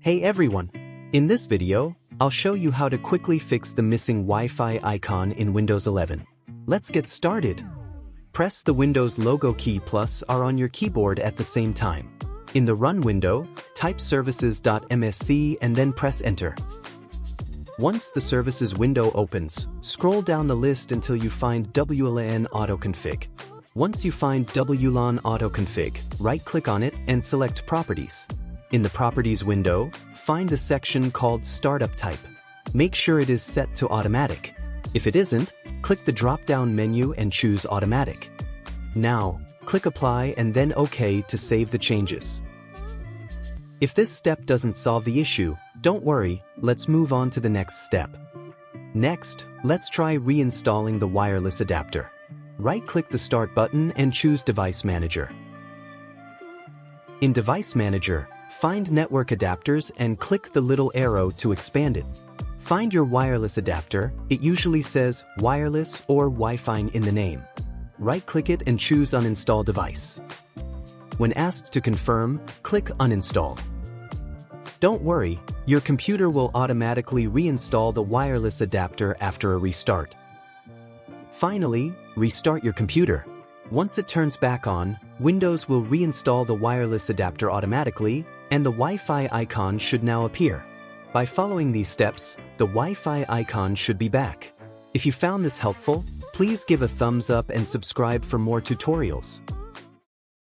Hey everyone! In this video, I'll show you how to quickly fix the missing Wi-Fi icon in Windows 11. Let's get started. Press the Windows logo key plus R on your keyboard at the same time. In the Run window, type services.msc and then press Enter. Once the Services window opens, scroll down the list until you find WLAN AutoConfig. Once you find WLAN AutoConfig, right-click on it and select Properties. In the Properties window, find the section called Startup Type. Make sure it is set to Automatic. If it isn't, click the drop-down menu and choose Automatic. Now, click Apply and then OK to save the changes. If this step doesn't solve the issue, don't worry, let's move on to the next step. Next, let's try reinstalling the wireless adapter. Right-click the Start button and choose Device Manager. In Device Manager, find Network Adapters and click the little arrow to expand it. Find your wireless adapter. It usually says Wireless or Wi-Fi in the name. Right-click it and choose Uninstall Device. When asked to confirm, click Uninstall. Don't worry, your computer will automatically reinstall the wireless adapter after a restart. Finally, restart your computer. Once it turns back on, Windows will reinstall the wireless adapter automatically, and the Wi-Fi icon should now appear. By following these steps, the Wi-Fi icon should be back. If you found this helpful, please give a thumbs up and subscribe for more tutorials.